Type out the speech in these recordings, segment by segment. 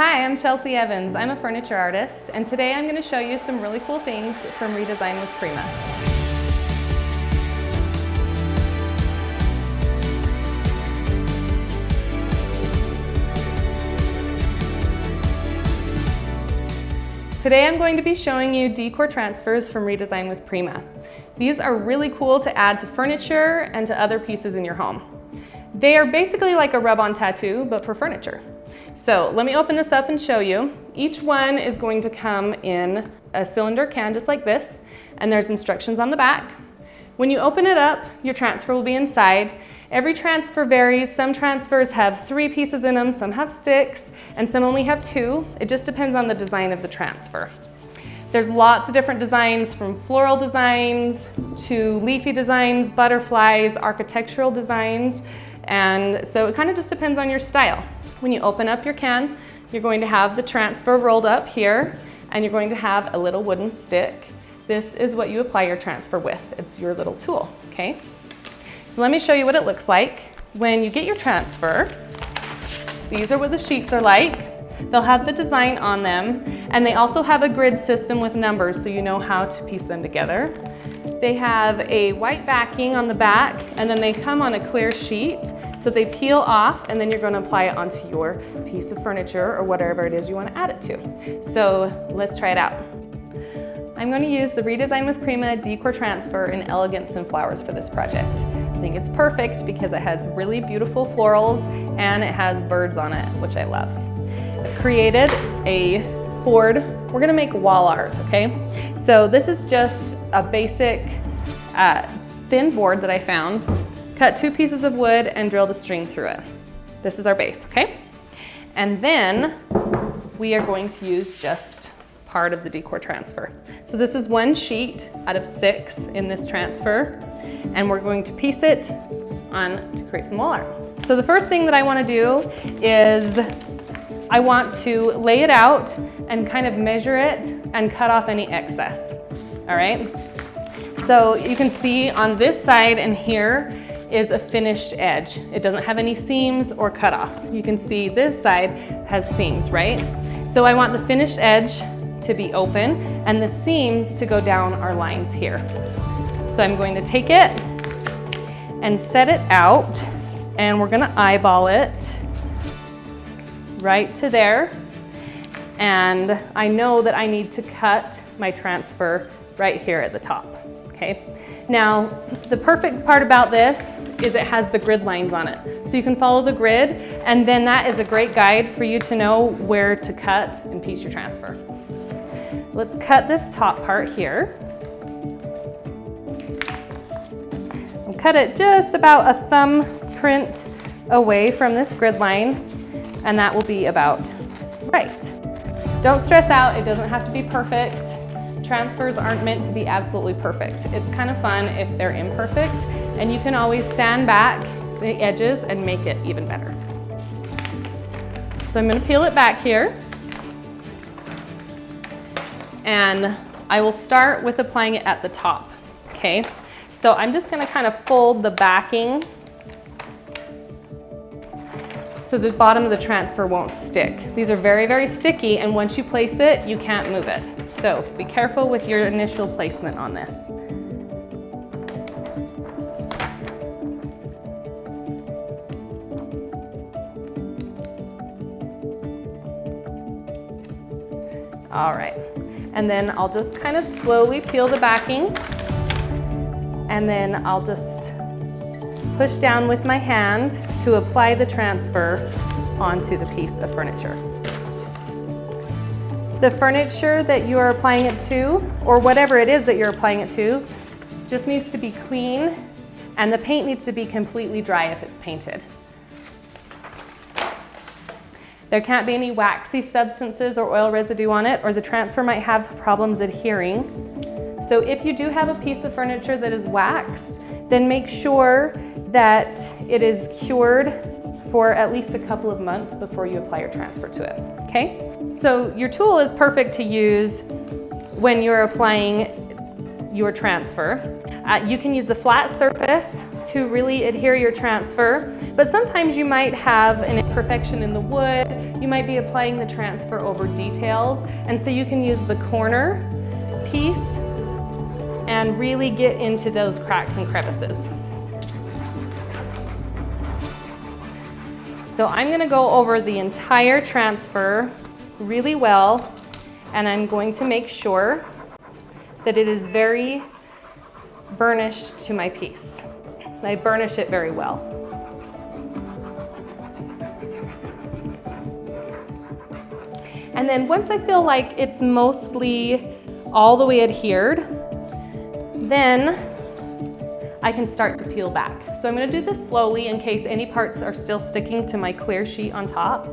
Hi, I'm Chelsea Evans. I'm a furniture artist, and today I'm going to show you some really cool things from Redesign with Prima. Today I'm going to be showing you decor transfers from Redesign with Prima. These are really cool to add to furniture and to other pieces in your home. They are basically like a rub-on tattoo, but for furniture. So let me open this up and show you. Each one is going to come in a cylinder can just like this, and there's instructions on the back. When you open it up, your transfer will be inside. Every transfer varies. Some transfers have 3 pieces in them, some have 6, and some only have 2. It just depends on the design of the transfer. There's lots of different designs, from floral designs to leafy designs, butterflies, architectural designs, and so it kind of just depends on your style. When you open up your can, you're going to have the transfer rolled up here, and you're going to have a little wooden stick. This is what you apply your transfer with. It's your little tool, okay? So let me show you what it looks like. When you get your transfer, these are what the sheets are like. They'll have the design on them, and they also have a grid system with numbers so you know how to piece them together. They have a white backing on the back, and then they come on a clear sheet, so they peel off, and then you're going to apply it onto your piece of furniture or whatever it is you want to add it to. So let's try it out. I'm going to use the Redesign with Prima Decor Transfer in Elegance and Flowers for this project. I think it's perfect because it has really beautiful florals and it has birds on it, which I love. I've created a board. We're gonna make wall art, okay? So this is just a basic thin board that I found, cut 2 pieces of wood and drilled a string through it. This is our base, okay? And then we are going to use just part of the decor transfer. So this is 1 sheet out of 6 in this transfer, and we're going to piece it on to create some wall art. So the first thing that I want to do is I want to lay it out and kind of measure it and cut off any excess, all right? So you can see on this side and here is a finished edge. It doesn't have any seams or cutoffs. You can see this side has seams, right? So I want the finished edge to be open and the seams to go down our lines here. So I'm going to take it and set it out, and we're gonna eyeball it right to there. And I know that I need to cut my transfer right here at the top, okay? Now, the perfect part about this is it has the grid lines on it. So you can follow the grid, and then that is a great guide for you to know where to cut and piece your transfer. Let's cut this top part here. I'll cut it just about a thumbprint away from this grid line, and that will be about right. Don't stress out, it doesn't have to be perfect. Transfers aren't meant to be absolutely perfect. It's kind of fun if they're imperfect, and you can always sand back the edges and make it even better. So I'm going to peel it back here, and I will start with applying it at the top, okay? So I'm just going to kind of fold the backing so the bottom of the transfer won't stick. These are very, very sticky, and once you place it, you can't move it. So be careful with your initial placement on this. All right, and then I'll just kind of slowly peel the backing, and then I'll just push down with my hand to apply the transfer onto the piece of furniture. The furniture that you are applying it to, or whatever it is that you're applying it to, just needs to be clean, and the paint needs to be completely dry if it's painted. There can't be any waxy substances or oil residue on it, or the transfer might have problems adhering. So if you do have a piece of furniture that is waxed, then make sure that it is cured for at least a couple of months before you apply your transfer to it, okay? So your tool is perfect to use when you're applying your transfer. You can use the flat surface to really adhere your transfer, but sometimes you might have an imperfection in the wood. You might be applying the transfer over details, and so you can use the corner piece and really get into those cracks and crevices. So I'm gonna go over the entire transfer really well, and I'm going to make sure that it is very burnished to my piece. I burnish it very well. And then once I feel like it's mostly all the way adhered, then I can start to peel back. So I'm gonna do this slowly in case any parts are still sticking to my clear sheet on top.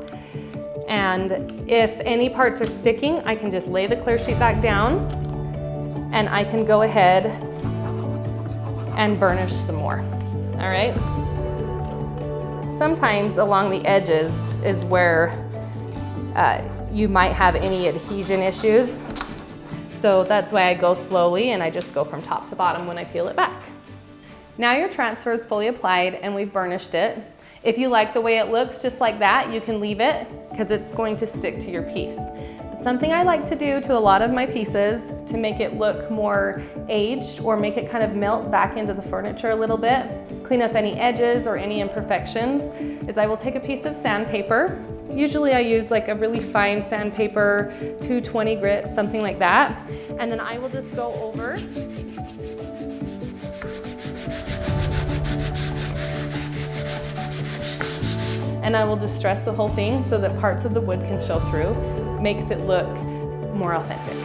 And if any parts are sticking, I can just lay the clear sheet back down and I can go ahead and burnish some more, all right? Sometimes along the edges is where you might have any adhesion issues. So that's why I go slowly and I just go from top to bottom when I peel it back. Now your transfer is fully applied and we've burnished it. If you like the way it looks just like that, you can leave it because it's going to stick to your piece. It's something I like to do to a lot of my pieces to make it look more aged or make it kind of melt back into the furniture a little bit, clean up any edges or any imperfections, is I will take a piece of sandpaper. Usually I use like a really fine sandpaper, 220 grit, something like that. And then I will just go over and I will distress the whole thing so that parts of the wood can show through. Makes it look more authentic.